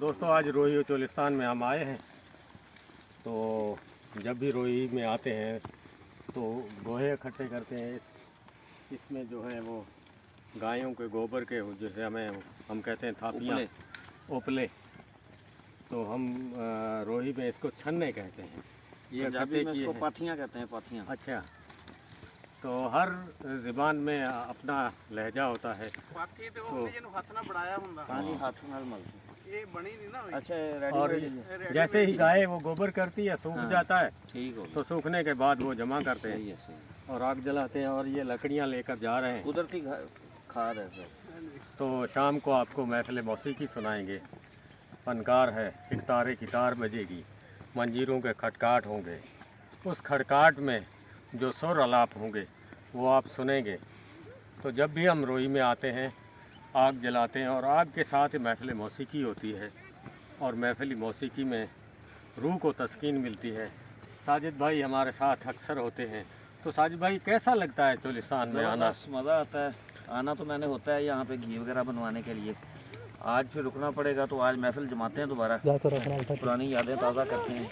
दोस्तों आज रोही और चोलिस्तान में हम आए हैं। तो जब भी रोही में आते हैं तो गोहे इकट्ठे करते हैं। इसमें जो है वो गायों के गोबर के जैसे हम कहते हैं थापियाँ, ओपले। तो हम रोही में इसको छन्ने कहते हैं। ये पंजाबी में इसको पाथियाँ कहते हैं, पाथियाँ। अच्छा, तो हर ज़बान में अपना लहजा होता है। पाथी तो हाथ ना बढ़ाया हुंदा। पानी हाथ नाल मल ये बनी नहीं ना हुई। अच्छा और रेडी जैसे ही गाय वो गोबर करती है सूख जाता है, ठीक हो तो सूखने के बाद वो जमा करते सही हैं है। और आग जलाते हैं। और ये लकड़ियाँ लेकर जा रहे हैं। कुदरती खाद है सर। तो शाम को आपको महफिल मौसीकी सुनाएंगे। फनकार है, एक तारे की तार बजेगी, मंजीरों के खटकाट होंगे। उस खटकाट में जो सुर अलाप होंगे वो आप सुनेंगे। तो जब भी हम रोही में आते हैं आग जलाते हैं और आग के साथ महफिल मौसीकी होती है और महफिल मौसीकी में रूह को तस्कीन मिलती है। साजिद भाई हमारे साथ अक्सर होते हैं। तो साजिद भाई कैसा लगता है चोलिस्तान में आना? मज़ा आता है। आना तो मैंने होता है यहाँ पे घी वगैरह बनवाने के लिए। आज फिर रुकना पड़ेगा, तो आज महफिल जमाते हैं दोबारा, पुरानी यादें ताज़ा करते हैं।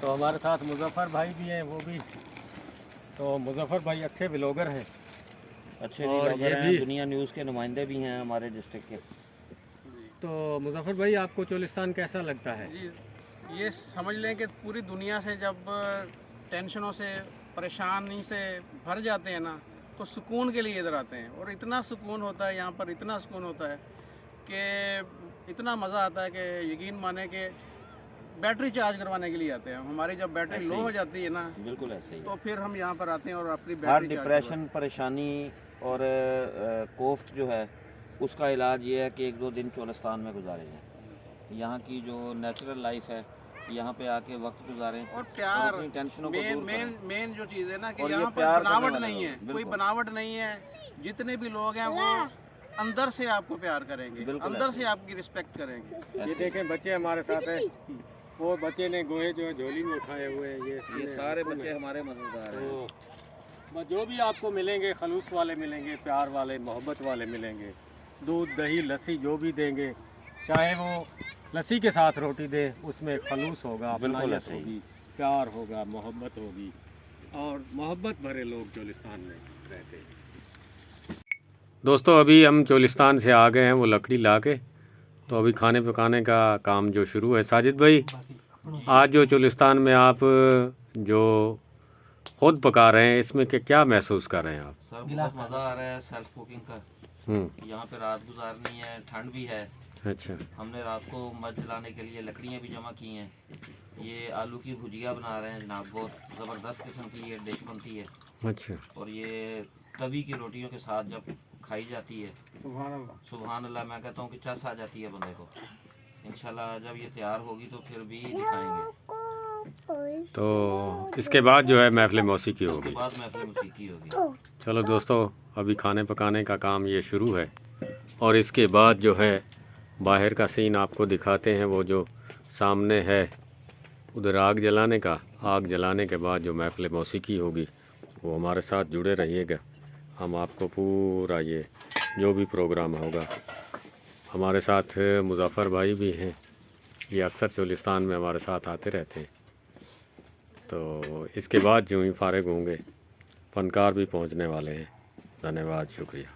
तो हमारे साथ मुजफ्फर भाई भी हैं, वो भी। तो मुजफ्फर भाई अच्छे व्लॉगर हैं, अच्छे और व्लॉगर ये हैं, भी दुनिया न्यूज़ के नुमाइंदे भी हैं हमारे डिस्ट्रिक्ट के। तो मुजफ्फर भाई आपको चोलिस्तान कैसा लगता है? जी, ये समझ लें कि पूरी दुनिया से जब टेंशनों से परेशानी से भर जाते हैं ना, तो सुकून के लिए इधर आते हैं। और इतना सुकून होता है यहाँ पर, इतना सुकून होता है कि इतना मज़ा आता है कि यकीन माने कि बैटरी चार्ज करवाने के लिए आते हैं। हमारी जब बैटरी लो हो जाती है ना, बिल्कुल ऐसे ही, तो फिर हम यहाँ पर आते हैं और अपनी हर बैटरी डिप्रेशन, परेशानी और कोफ्त जो है उसका इलाज ये है कि 1-2 दिन चोलिस्तान में गुजारे जाएँ। यहाँ की जो नेचुरल लाइफ है, यहाँ पे आके वक्त गुजारें और प्यार। अपनी टेंशनों को दूर करें। मेन जो चीज़ है ना कि और ये यहाँ पर प्यार बनावट करने नहीं वाले है, लोग, कोई बिल्कुल। बनावट नहीं है। जितने भी लोग हैं वो अंदर से आपको प्यार करेंगे, बिल्कुल अंदर ऐसे। से आपकी रिस्पेक्ट करेंगे। ये देखें बच्चे हमारे साथ हैं। वो बच्चे ने गोहे जो है झोली में उठाए हुए हैं। ये सारे बच्चे हमारे मज़ेदार हैं। तो जो भी आपको मिलेंगे खलूस वाले मिलेंगे, प्यार वाले, मोहब्बत वाले मिलेंगे। दूध, दही, लस्सी जो भी देंगे, चाहे वो लस्सी के साथ रोटी दे, उसमें खलूस होगा, अपनायत होगी, प्यार होगा, मोहब्बत होगी। और मोहब्बत भरे लोग चोलिस्तान में रहते हैं। दोस्तों अभी हम चोलिस्तान से आ गए हैं वो लकड़ी ला के। तो अभी खाने पकाने का काम जो शुरू है। साजिद भाई, आज जो चोलिस्तान में आप जो खुद पका रहे हैं, इसमें क्या महसूस कर रहे हैं आप? सर बहुत मज़ा आ रहा है सेल्फ कुकिंग का। यहाँ पे रात गुजारनी है, ठंड भी है। अच्छा, हमने रात को मच जलाने के लिए लकड़ियाँ भी जमा की हैं। ये आलू की भुजिया बना रहे हैं जनाब, बहुत ज़बरदस्त किस्म की ये डिश बनती है। अच्छा। और ये तवी की रोटियों के साथ जब खाई जाती है, सुभान अल्लाह, मैं कहता हूँ कि चस आ जाती है बंदे को। इंशाल्लाह जब ये तैयार होगी तो फिर भी दिखाएंगे। तो इसके बाद जो है महफिल मौसीकी होगी। इसके बाद महफिल मौसीकी होगी। चलो दोस्तों, अभी खाने पकाने का काम ये शुरू है और इसके बाद जो है बाहर का सीन आपको दिखाते हैं। वो जो सामने है उधर आग जलाने का। आग जलाने के बाद जो महफिल मौसीकी होगी वो हमारे साथ जुड़े रहिएगा। हम आपको पूरा ये जो भी प्रोग्राम होगा, हमारे साथ मुजफ्फर भाई भी हैं, ये अक्सर चोलिस्तान में हमारे साथ आते रहते हैं। तो इसके बाद जो ही फारिग होंगे फनकार भी पहुंचने वाले हैं। धन्यवाद, शुक्रिया।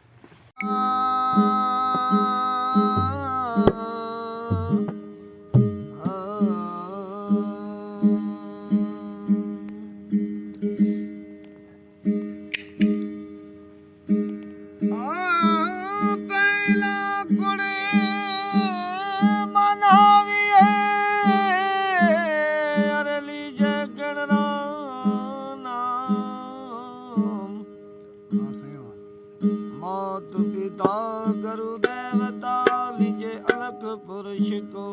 मात पिता गुरु देवता लीजे अलग पुरुष को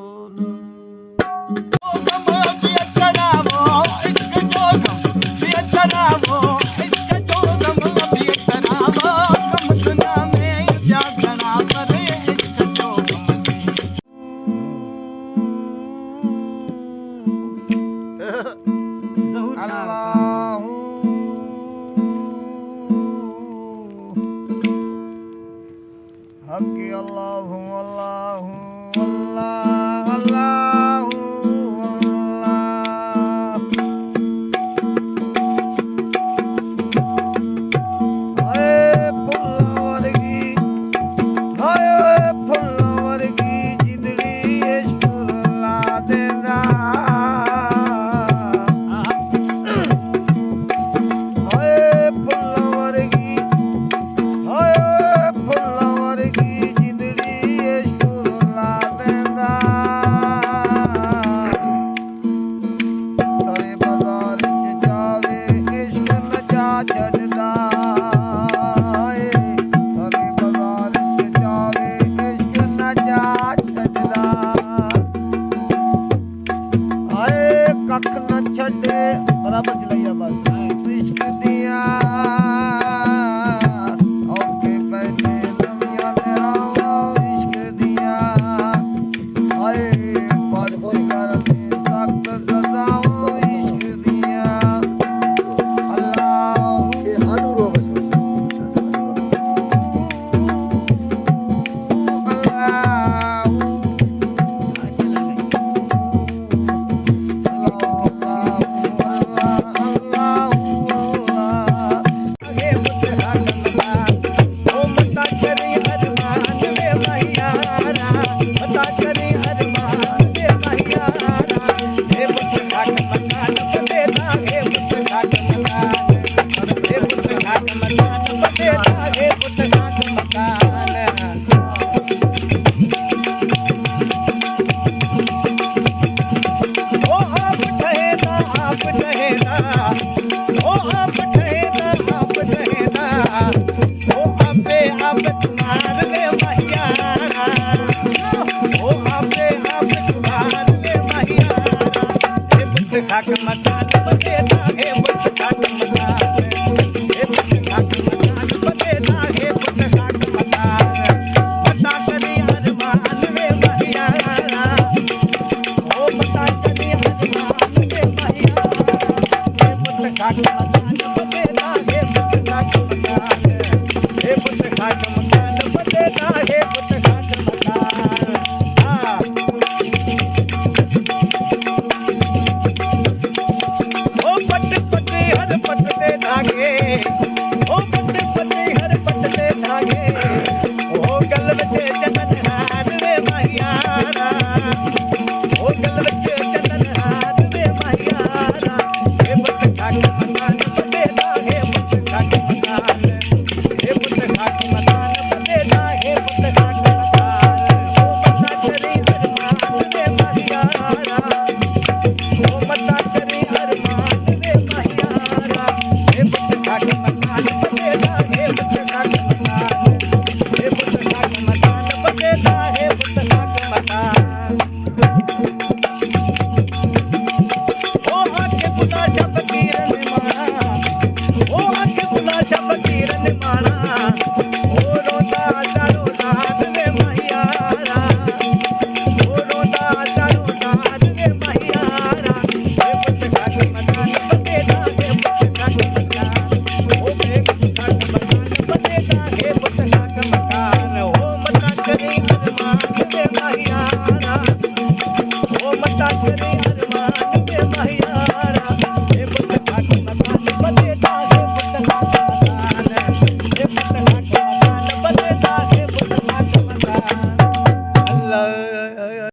हक अल्लाहु अल्लाहु Allah